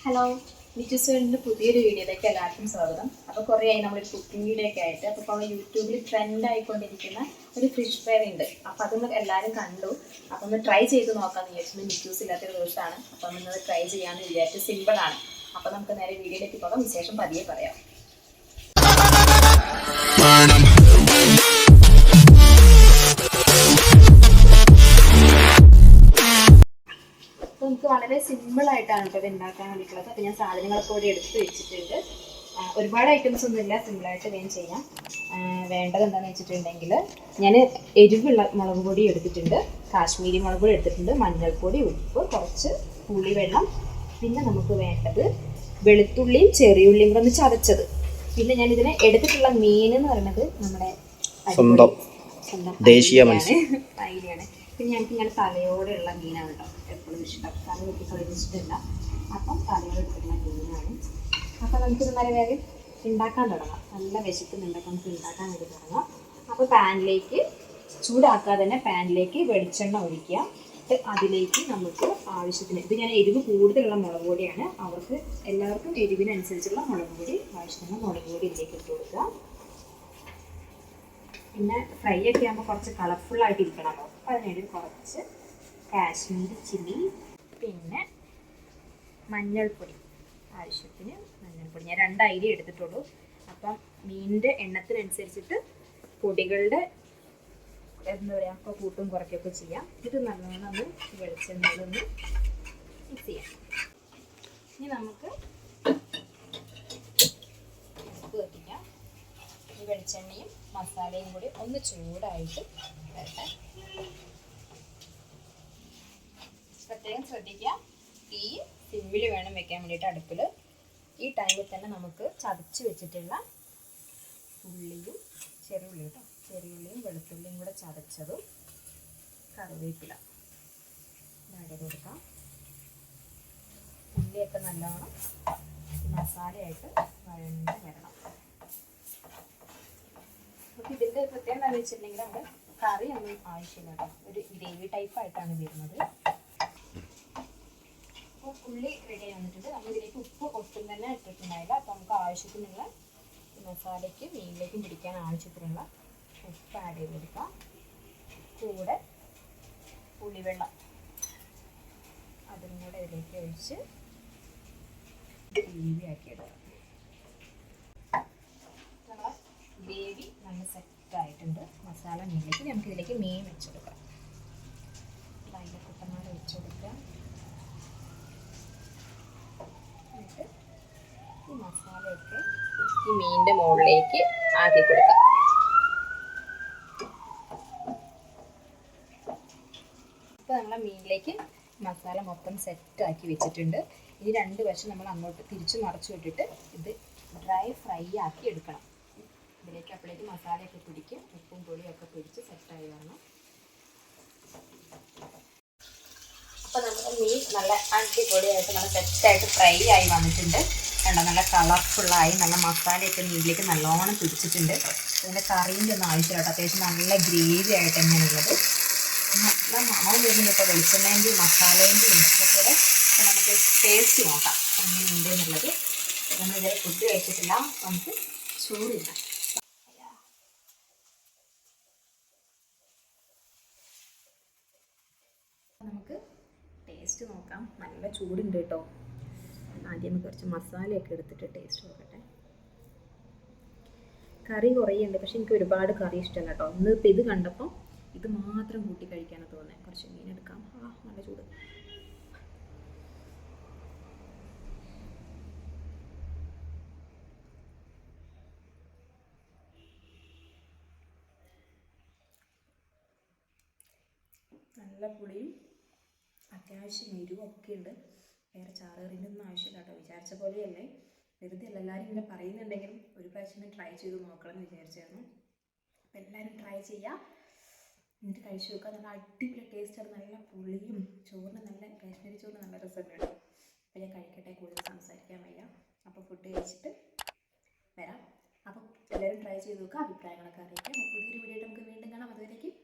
Hello, നിജുസ് വേൾഡിൻ്റെ പുതിയൊരു വീഡിയോയിലേക്ക് എല്ലാവർക്കും സ്വാഗതം. അപ്പോൾ കുറേ ആയി നമ്മളൊരു കുക്കിംഗ് വീഡിയോ ഒക്കെ ആയിട്ട്. അപ്പോൾ നമ്മൾ യൂട്യൂബിൽ ട്രെൻഡ് ആയിക്കൊണ്ടിരിക്കുന്ന ഒരു ഫിഷ് ഫ്രൈ ഉണ്ട്. അപ്പോൾ അതൊന്ന് എല്ലാവരും കണ്ടു. അപ്പോൾ ഒന്ന് ട്രൈ ചെയ്ത് നോക്കാമെന്ന് വിചാരിച്ചു. നിജൂസ് ഇല്ലാത്തൊരു ദിവസമാണ്. അപ്പോൾ നമ്മളത് ട്രൈ ചെയ്യാമെന്ന് വിചാരിച്ചു. സിമ്പിളാണ്. അപ്പോൾ നമുക്ക് നേരെ വീഡിയോയിലേക്ക് പോകാം. വിശേഷം പതിയെ പറയാം. നമുക്ക് വളരെ സിമ്പിളായിട്ടാണ് കേട്ടോ ഇത് ഉണ്ടാക്കാൻ വേണ്ടിയിട്ടുള്ളത്. അപ്പോൾ ഞാൻ സാധനങ്ങളൊക്കെ കൂടി എടുത്ത് വെച്ചിട്ടുണ്ട്. ഒരുപാട് ഐറ്റംസ് ഒന്നുമില്ല, സിമ്പിളായിട്ട് വേഗം ചെയ്യാം. വേണ്ടത് എന്താണെന്ന് വെച്ചിട്ടുണ്ടെങ്കിൽ ഞാൻ എരിവുള്ള മുളക് പൊടി എടുത്തിട്ടുണ്ട്, കാശ്മീരി മുളക് പൊടി എടുത്തിട്ടുണ്ട്, മഞ്ഞൾപ്പൊടി, ഉപ്പ്, കുറച്ച് പുളിവെള്ളം. പിന്നെ നമുക്ക് വേണ്ടത് വെളുത്തുള്ളിയും ചെറിയുള്ളിയും കൂടെ ഒന്ന് ചതച്ചത്. പിന്നെ ഞാൻ ഇതിനെ എടുത്തിട്ടുള്ള മീൻ എന്ന് പറയുന്നത് നമ്മുടെ സ്വന്തം ദേശീയ അയിലയാണ്. പിന്നെ ഞങ്ങൾക്ക് ഇങ്ങനെ തലയോടെയുള്ള മീനാണ് കേട്ടോ എപ്പോഴും ഇഷ്ടം. തല വെട്ടി കളിച്ചിട്ടില്ല, അപ്പം തലയോടെ എടുക്കുന്ന മീനാണ്. അപ്പോൾ നമുക്കിത് നല്ല വേഗം ഉണ്ടാക്കാൻ തുടങ്ങാം. നല്ല വിശക്കുന്നുണ്ടൊക്കെ നമുക്ക് ഉണ്ടാക്കാൻ വേണ്ടി തുടങ്ങാം. അപ്പോൾ പാനിലേക്ക് ചൂടാക്കാതെ തന്നെ പാനിലേക്ക് വെളിച്ചെണ്ണ ഒഴിക്കുക. അതിലേക്ക് നമുക്ക് ആവശ്യത്തിന്, ഇത് ഞാൻ എരിവ് കൂടുതലുള്ള മുളക് പൊടിയാണ്, അവർക്ക് എല്ലാവർക്കും എരിവിനനുസരിച്ചുള്ള മുളക് പൊടി ആവശ്യത്തിന് മുളക് പൊടി ഇതിലേക്ക് ഇട്ട് കൊടുക്കുക. പിന്നെ ഫ്രൈ ഒക്കെ ആകുമ്പോൾ കുറച്ച് കളർഫുള്ളായിട്ട് ഇരിക്കണമല്ലോ, അപ്പോൾ അതിനുവേണ്ടി കുറച്ച് കാശ്മീരി ചില്ലി, പിന്നെ മഞ്ഞൾപ്പൊടി, ആവശ്യത്തിന് മഞ്ഞൾപ്പൊടി. ഞാൻ 2 അരി എടുത്തിട്ടുള്ളൂ. അപ്പം മീനിൻ്റെ എണ്ണത്തിനനുസരിച്ചിട്ട് പൊടികളുടെ എന്താ പറയുക, അപ്പോൾ കൂട്ടും കുറയ്ക്കുകയൊക്കെ ചെയ്യാം. ഇത് നല്ലോണം ഒന്ന് വെളിച്ചെണ്ണയിലൊന്ന് മിക്സ് ചെയ്യാം. ഇനി നമുക്ക് ഉപ്പ് വയ്ക്കാം. ഈ വെളിച്ചെണ്ണയും മസാലയും കൂടി ഒന്ന് ചൂടായിട്ട് വരട്ടെ. പ്രത്യേകം ശ്രദ്ധിക്കുക, തീ സിമ്മിൽ വേണം വെക്കാൻ വേണ്ടിയിട്ട് അടുപ്പിൽ. ഈ ടൈമിൽ തന്നെ നമുക്ക് ചതച്ച് വെച്ചിട്ടുള്ള ഉള്ളിയും ചെറിയുള്ളി കേട്ടോ, ചെറിയുള്ളിയും വെളുത്തുള്ളിയും കൂടെ ചതച്ചതും കറിവേപ്പില ആഡ് ചെയ്ത് കൊടുക്കാം. ഉള്ളിയൊക്കെ നല്ലോണം മസാലയായിട്ട് വഴണ്ട് വരണം. നമുക്ക് ഇതിൻ്റെ പ്രത്യേകം എന്താണെന്ന് വെച്ചിട്ടുണ്ടെങ്കിൽ നമ്മുടെ കറി ഒന്നും ആവശ്യമില്ല കേട്ടോ, ഒരു ഗ്രേവി ടൈപ്പായിട്ടാണ് വരുന്നത്. അപ്പോൾ ഉള്ളി റെഡി വന്നിട്ടുണ്ട്. നമ്മൾ ഇതിലേക്ക് ഉപ്പ് ഒട്ടും തന്നെ ഇട്ടിട്ടുണ്ടായില്ല. അപ്പോൾ നമുക്ക് ആവശ്യത്തിനുള്ള മസാലയ്ക്ക് മീനിലേക്കും പിടിക്കാൻ ആവശ്യത്തിനുള്ള ഉപ്പ് ആഡ് ചെയ്ത് കൊടുക്കാം. കൂടെ പുളിവെള്ളം അതും കൂടെ ഇതിലേക്ക് ഒഴിച്ച് ഗ്രേവി ആക്കി എടുക്കാം. നമ്മളെ ഗ്രേവി നല്ല സെറ്റായിട്ടുണ്ട്. മസാല മീനിലേക്ക് നമുക്ക് ഇതിലേക്ക് മീൻ വെച്ച് കൊടുക്കാം. അതിൻ്റെ കുട്ടന്മാരെ വെച്ച് കൊടുക്കാം. എന്നിട്ട് ഈ മസാലയൊക്കെ ഈ മീനിൻ്റെ മുകളിലേക്ക് ആക്കി കൊടുക്കാം. ഇപ്പോൾ നമ്മളെ മീനിലേക്ക് മസാല മൊത്തം സെറ്റാക്കി വെച്ചിട്ടുണ്ട്. ഇനി 2 വശം നമ്മൾ അങ്ങോട്ട് തിരിച്ച് മറച്ചു വിട്ടിട്ട് ഇത് ഡ്രൈ ഫ്രൈ ആക്കി എടുക്കണം. ഇതിലേക്ക് അപ്പോഴേക്ക് മസാലയൊക്കെ പിടിക്കും, ഉപ്പും പൊടിയൊക്കെ പിടിച്ച് സെറ്റായി വരണം. അപ്പോൾ നമ്മുടെ മീൻ നല്ല അടിപൊളിയായിട്ട് നല്ല സെറ്റായിട്ട് ഫ്രൈ ആയി വന്നിട്ടുണ്ട്. കണ്ടോ, നല്ല കളർഫുള്ളായി, നല്ല മസാലയൊക്കെ മീനിലേക്ക് നല്ലോണം പിടിച്ചിട്ടുണ്ട്. അതിൻ്റെ കറീൻ്റെ ഒന്നും ആവശ്യമില്ല കേട്ടോ, അത്യാവശ്യം നല്ല ഗ്രേവി ആയിട്ട് തന്നെയാണുള്ളത്. നല്ല മണം വരുന്നുണ്ട് ഇപ്പോൾ വെളിച്ചെണ്ണേൻ്റെയും മസാലേൻ്റെയും ഒക്കെ കൂടെ. അപ്പോൾ നമുക്ക് ടേസ്റ്റ് നോക്കാം എങ്ങനെയുണ്ട് എന്നുള്ളത്. നമ്മളിതുവരെ ഫുഡ് കഴിച്ചിട്ടില്ല, നമുക്ക് ചൂടില്ല. നമുക്ക് ടേസ്റ്റ് നോക്കാം. നല്ല ചൂടുണ്ട് കേട്ടോ. ആദ്യം നമുക്ക് കുറച്ച് മസാലയൊക്കെ എടുത്തിട്ട് ടേസ്റ്റ് നോക്കട്ടെ. കറി കുറേയുണ്ട്, പക്ഷെ എനിക്ക് ഒരുപാട് കറി ഇഷ്ടമല്ല കേട്ടോ. ഇന്നിപ്പോൾ ഇത് കണ്ടപ്പോൾ ഇത് മാത്രം കൂട്ടി കഴിക്കാനാണ് തോന്നുന്നത്. കുറച്ച് മീൻ എടുക്കാം. നല്ല ചൂട്. നല്ല പുളിയും അത്യാവശ്യം എരിവും ഒക്കെ ഉണ്ട്. വേറെ ചാറുകറിൻ്റെ ഒന്നും ആവശ്യമില്ല കേട്ടോ. വിചാരിച്ച പോലെയല്ലേ, വെറുതെ അല്ല. എല്ലാവരും ഇങ്ങനെ പറയുന്നുണ്ടെങ്കിലും ഒരു പ്രാവശ്യം ട്രൈ ചെയ്ത് നോക്കണം എന്ന് വിചാരിച്ചായിരുന്നു. അപ്പോൾ എല്ലാവരും ട്രൈ ചെയ്യുക, എന്നിട്ട് കഴിച്ച് നോക്കുക. നല്ല അടിപൊളി ടേസ്റ്റാണ്. നല്ല പുളിയും ചോറിന് നല്ല കാശ്മീരി ചോറിന് നല്ല രസമുണ്ട് കേട്ടോ. അപ്പോൾ ഞാൻ കഴിക്കട്ടെ, കൂടുതൽ സംസാരിക്കാൻ വയ്യ. അപ്പോൾ ഫുഡ് കഴിച്ചിട്ട് വരാം. അപ്പോൾ എല്ലാവരും ട്രൈ ചെയ്ത് നോക്കുക, അഭിപ്രായങ്ങളൊക്കെ അറിയിക്കാം. പുതിയൊരു വീഡിയോ നമുക്ക് വീണ്ടും കാണാം. അതുവരേക്കും